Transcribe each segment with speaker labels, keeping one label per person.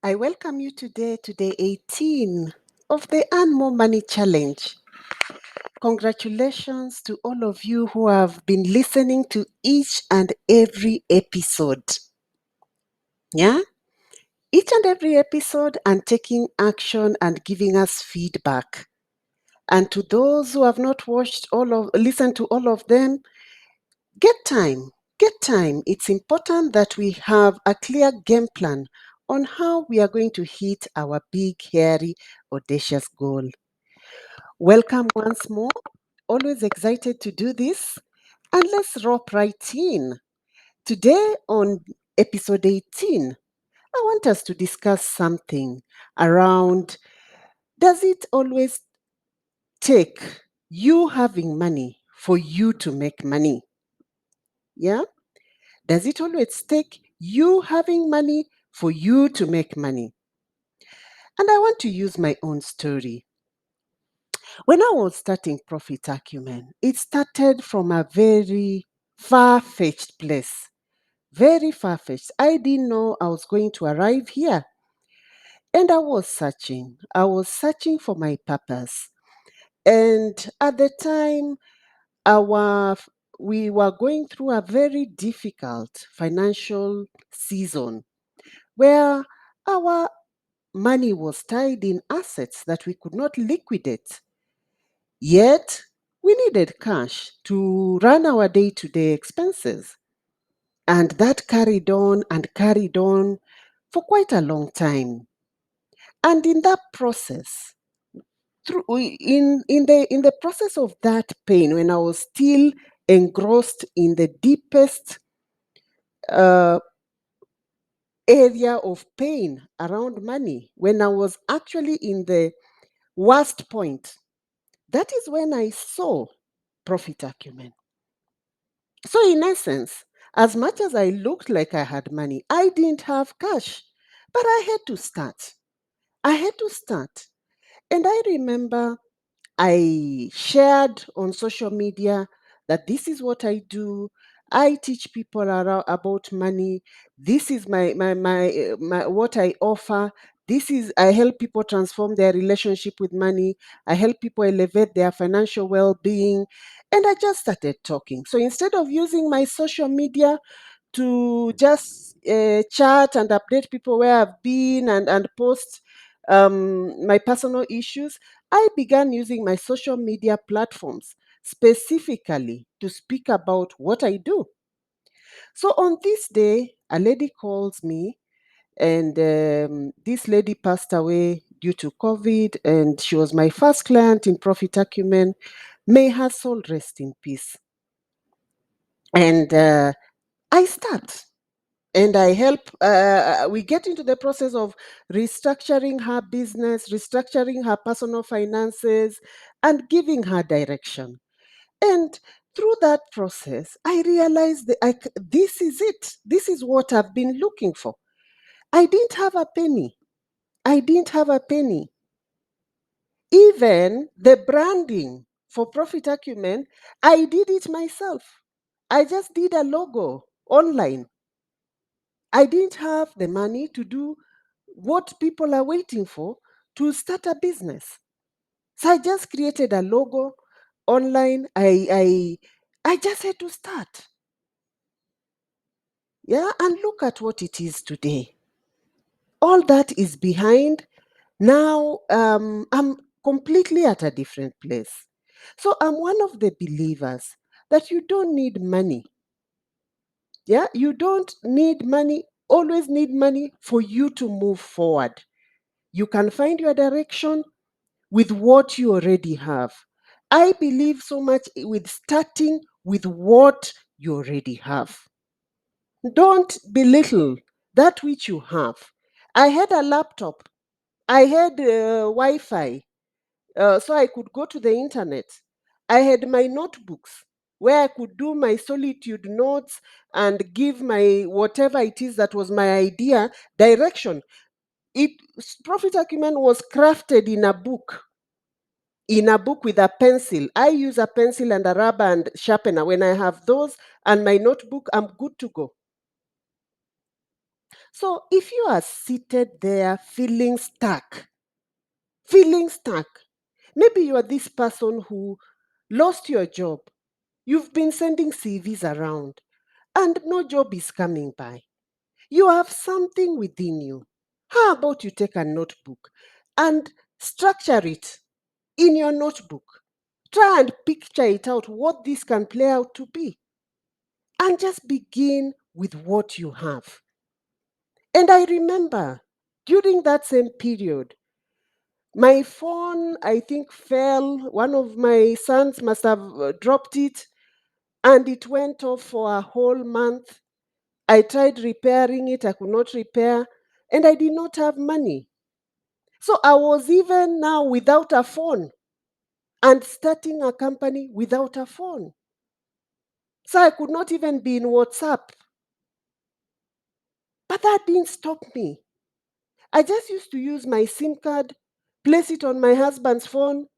Speaker 1: I welcome you today to day 18 of the Earn More Money Challenge. Congratulations to all of you who have been listening to each and every episode. Yeah? Each and every episode and taking action and giving us feedback. And to those who have not listened to all of them, get time. Get time. It's important that we have a clear game plan on how we are going to hit our big, hairy, audacious goal. Welcome once more. Always excited to do this. And let's rope right in. Today on episode 18, I want us to discuss something around, does it always take you having money for you to make money? Yeah? Does it always take you having money for you to make money? And I want to use my own story. When I was starting Profit Acumen, it started from a very far-fetched place. Very far-fetched. I didn't know I was going to arrive here. And I was searching. I was searching for my purpose. And at the time, our we were going through a very difficult financial season where our money was tied in assets that we could not liquidate. Yet, we needed cash to run our day to day expenses. And that carried on for quite a long time. And in that process, in the process of that pain, when I was still engrossed in the deepest uh, area of pain around money, when I was actually in the worst point, that is when I saw Profit Acumen. So, in essence, as much as I looked like I had money, I didn't have cash, but I had to start. I had to start. And I remember I shared on social media that this is what I do. I teach people about money. This is my what I offer. This is I help people transform their relationship with money. I help people elevate their financial well-being. And I just started talking. So instead of using my social media to just chat and update people where I've been and post my personal issues, I began using my social media platforms specifically to speak about what I do. So on this day, a lady calls me, and this lady passed away due to COVID, and she was my first client in Profit Acumen. May her soul rest in peace. And I start. And I help, we get into the process of restructuring her business, restructuring her personal finances, and giving her direction. And through that process, I realized that this is it. This is what I've been looking for. I didn't have a penny. I didn't have a penny. Even the branding for Profit Acumen, I did it myself. I just did a logo online. I didn't have the money to do what people are waiting for to start a business. So I just created a logo online. I just had to start. Yeah, and look at what it is today. All that is behind. Now I'm completely at a different place. So I'm one of the believers that you don't need money. Yeah, you don't need money, always need money for you to move forward. You can find your direction with what you already have. I believe so much with starting with what you already have. Don't belittle that which you have. I had a laptop, I had Wi Fi, so I could go to the internet. I had my notebooks where I could do my solitude notes and give my whatever it is that was my idea direction. It Profit Acumen was crafted in a book with a pencil. I use a pencil and a rubber and sharpener. When I have those and my notebook, I'm good to go. So if you are seated there feeling stuck, maybe you are this person who lost your job. You've been sending CVs around and no job is coming by. You have something within you. How about you take a notebook and structure it in your notebook? Try and picture it out what this can play out to be. And just begin with what you have. And I remember during that same period, my phone, I think, fell. One of my sons must have dropped it, and it went off for a whole month. I tried repairing it, I could not repair, and I did not have money. So I was even now without a phone and starting a company without a phone. So I could not even be in WhatsApp. But that didn't stop me. I just used to use my SIM card, place it on my husband's phone,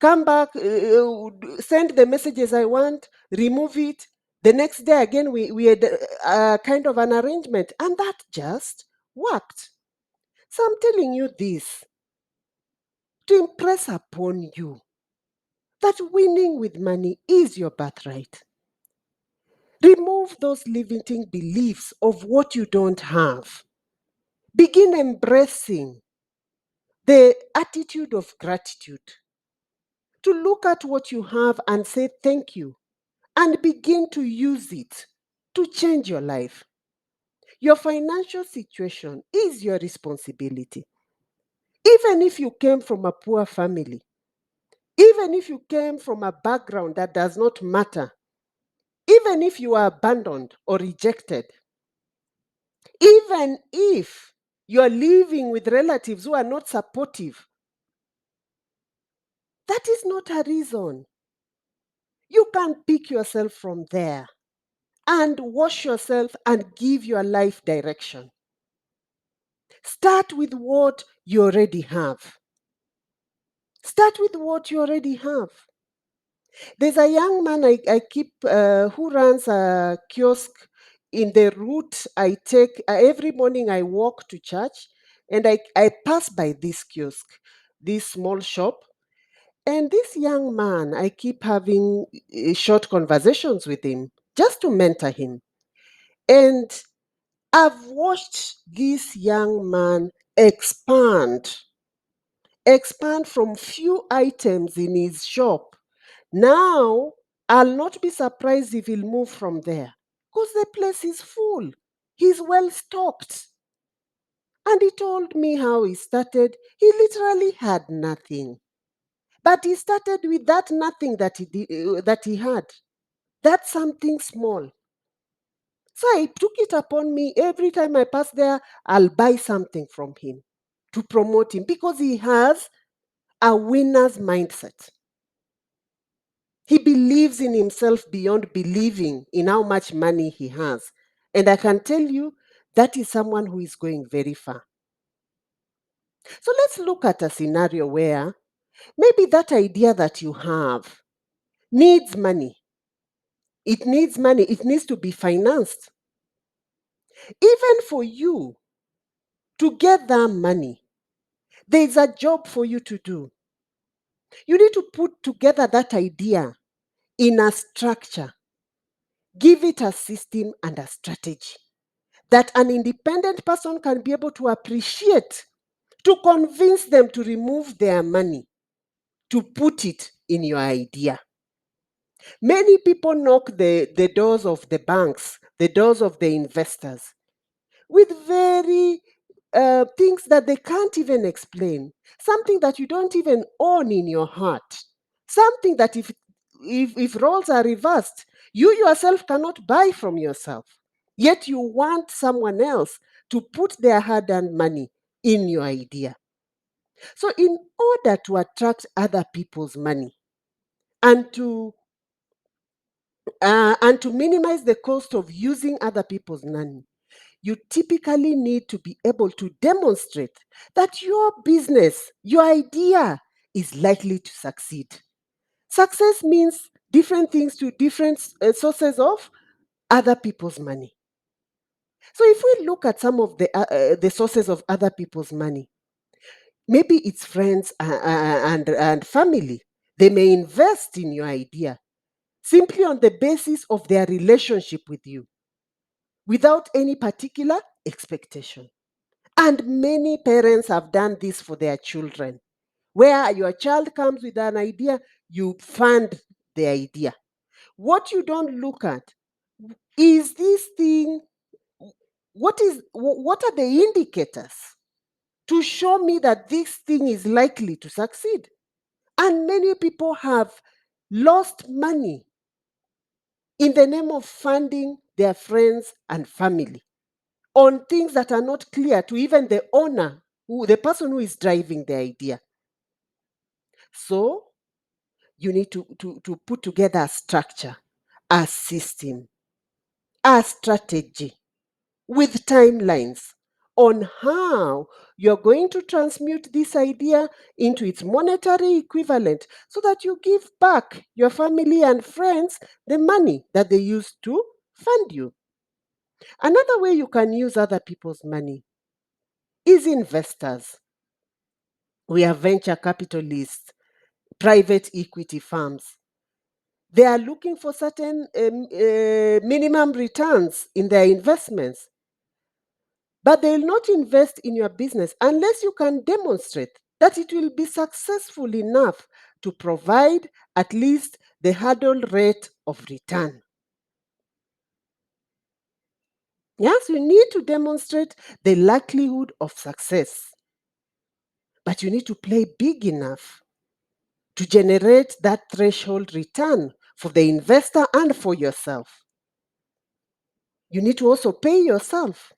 Speaker 1: come back, send the messages I want, remove it. The next day again, we had kind of an arrangement, and that just worked. So I'm telling you this to impress upon you that winning with money is your birthright. Remove those limiting beliefs of what you don't have. Begin embracing the attitude of gratitude. To look at what you have and say thank you and begin to use it to change your life. Your financial situation is your responsibility. Even if you came from a poor family, even if you came from a background that does not matter, even if you are abandoned or rejected, even if you are living with relatives who are not supportive, that is not a reason. You can pick yourself from there and wash yourself and give your life direction. Start with what you already have. Start with what you already have. There's a young man I keep who runs a kiosk in the route I take. Every morning I walk to church and I pass by this kiosk, this small shop. And this young man, I keep having short conversations with him just to mentor him. And I've watched this young man expand from few items in his shop. Now, I'll not be surprised if he'll move from there because the place is full. He's well stocked. And he told me how he started. He literally had nothing. But he started with that nothing that he had. That's something small. So I took it upon me every time I pass there, I'll buy something from him to promote him because he has a winner's mindset. He believes in himself beyond believing in how much money he has. And I can tell you that is someone who is going very far. So let's look at a scenario where maybe that idea that you have needs money. It needs money, it needs to be financed. Even for you to get that money, there's a job for you to do. You need to put together that idea in a structure, give it a system and a strategy that an independent person can be able to appreciate, to convince them to remove their money, to put it in your idea. Many people knock the doors of the banks, the doors of the investors, with very things that they can't even explain, something that you don't even own in your heart, something that if roles are reversed, you yourself cannot buy from yourself. Yet you want someone else to put their hard-earned money in your idea. So in order to attract other people's money and to minimize the cost of using other people's money, you typically need to be able to demonstrate that your business, your idea is likely to succeed. Success means different things to different sources of other people's money. So if we look at some of the sources of other people's money, maybe it's friends and family. They may invest in your idea simply on the basis of their relationship with you, without any particular expectation. And many parents have done this for their children, where your child comes with an idea, you fund the idea. What you don't look at is this thing, what are the indicators to show me that this thing is likely to succeed? And many people have lost money in the name of funding their friends and family on things that are not clear to even the owner, the person who is driving the idea. So you need to put together a structure, a system, a strategy with timelines on how you're going to transmute this idea into its monetary equivalent so that you give back your family and friends the money that they used to fund you. Another way you can use other people's money is investors. We have venture capitalists, private equity firms. They are looking for certain minimum returns in their investments, but they will not invest in your business unless you can demonstrate that it will be successful enough to provide at least the hurdle rate of return. Yes, you need to demonstrate the likelihood of success, but you need to play big enough to generate that threshold return for the investor and for yourself. You need to also pay yourself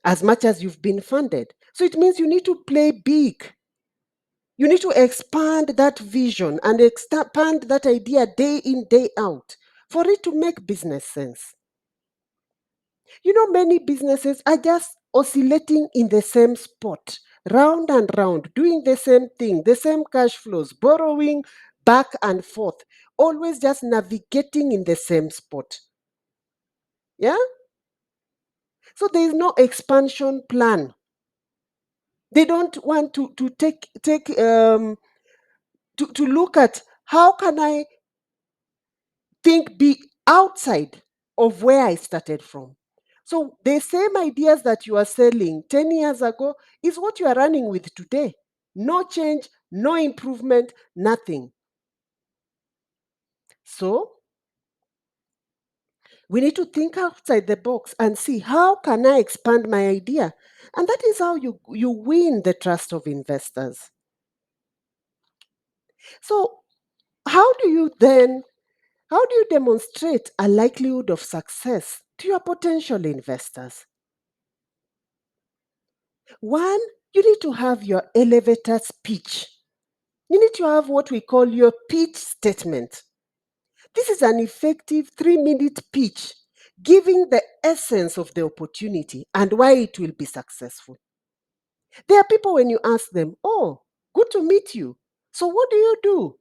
Speaker 1: as much as you've been funded. So it means you need to play big. You need to expand that vision and expand that idea day in, day out for it to make business sense. You know, many businesses are just oscillating in the same spot, round and round, doing the same thing, the same cash flows, borrowing back and forth, always just navigating in the same spot. Yeah? So there is no expansion plan. They don't want to to look at how can I be outside of where I started from. So the same ideas that you are selling 10 years ago is what you are running with today. No change, no improvement, nothing. So we need to think outside the box and see how can I expand my idea? And that is how you win the trust of investors. So how do you demonstrate a likelihood of success to your potential investors? One, you need to have your elevator speech. You need to have what we call your pitch statement. This is an effective 3-minute pitch giving the essence of the opportunity and why it will be successful. There are people when you ask them, "Oh, good to meet you. So what do you do?"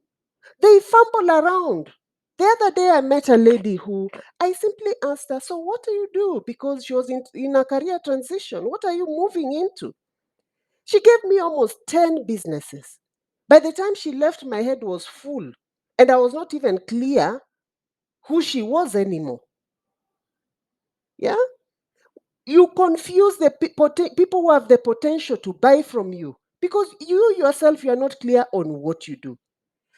Speaker 1: They fumble around. The other day, I met a lady who I simply asked her, "So what do you do?" Because she was in a career transition. "What are you moving into?" She gave me almost 10 businesses. By the time she left, my head was full, and I was not even clear who she was anymore. Yeah? You confuse the people who have the potential to buy from you because you yourself, you are not clear on what you do.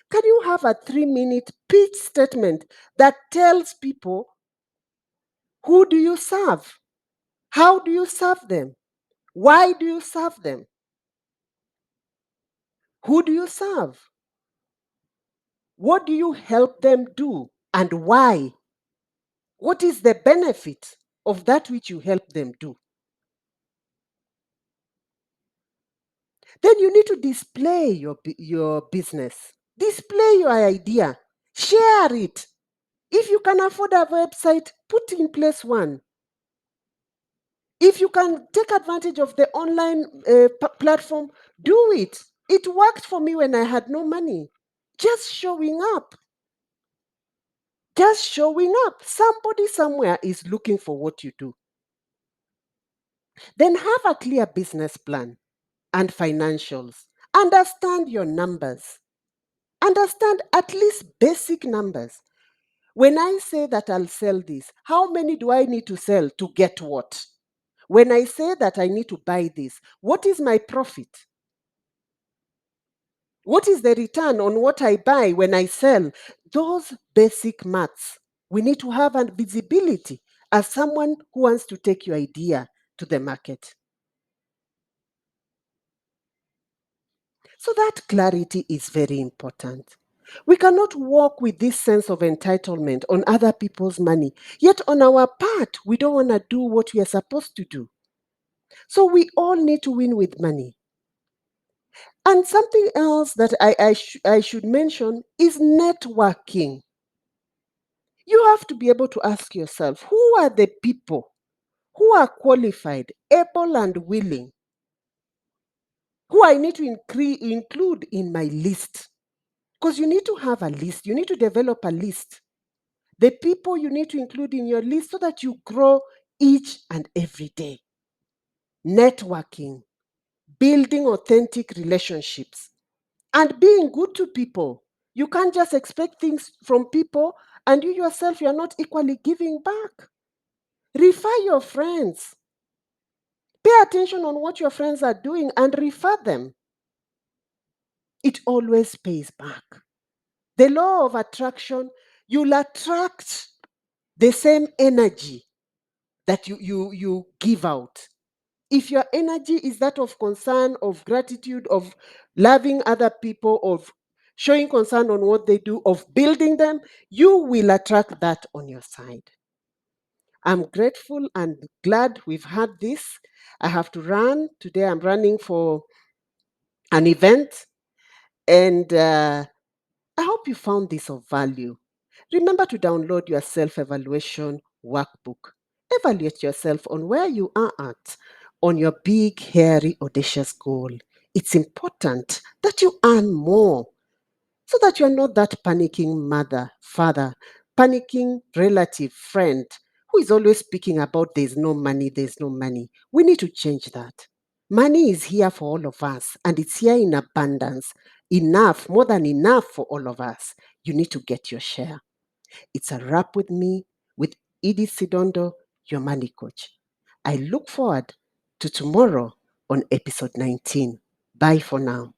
Speaker 1: Can you have a 3-minute pitch statement that tells people who do you serve? How do you serve them? Why do you serve them? Who do you serve? What do you help them do and why? What is the benefit of that which you help them do? Then you need to display your business. Display your idea. Share it. If you can afford a website, put in place one. If you can take advantage of the online platform, do it. It worked for me when I had no money. Just showing up. Just showing up. Somebody somewhere is looking for what you do. Then have a clear business plan and financials. Understand your numbers. Understand at least basic numbers. When I say that I'll sell this, how many do I need to sell to get what? When I say that I need to buy this, what is my profit? What is the return on what I buy when I sell? Those basic maths. We need to have a visibility as someone who wants to take your idea to the market. So that clarity is very important. We cannot walk with this sense of entitlement on other people's money, yet on our part, we don't want to do what we are supposed to do. So we all need to win with money. And something else that I should mention is networking. You have to be able to ask yourself, who are the people who are qualified, able, and willing, who I need to include in my list? Because you need to have a list, you need to develop a list. The people you need to include in your list so that you grow each and every day. Networking, building authentic relationships, and being good to people. You can't just expect things from people and you yourself, you're not equally giving back. Refer your friends. Pay attention on what your friends are doing and refer them. It always pays back. The law of attraction, you'll attract the same energy that you give out. If your energy is that of concern, of gratitude, of loving other people, of showing concern on what they do, of building them, you will attract that on your side. I'm grateful and glad we've had this. I have to run. Today I'm running for an event, and I hope you found this of value. Remember to download your self evaluation workbook. Evaluate yourself on where you are at on your big, hairy, audacious goal. It's important that you earn more so that you're not that panicking mother, father, panicking relative, friend who is always speaking about there's no money, there's no money. We need to change that. Money is here for all of us and it's here in abundance. Enough, more than enough for all of us. You need to get your share. It's a wrap with me, with Edith Sidondo, your money coach. I look forward to tomorrow on episode 19. Bye for now.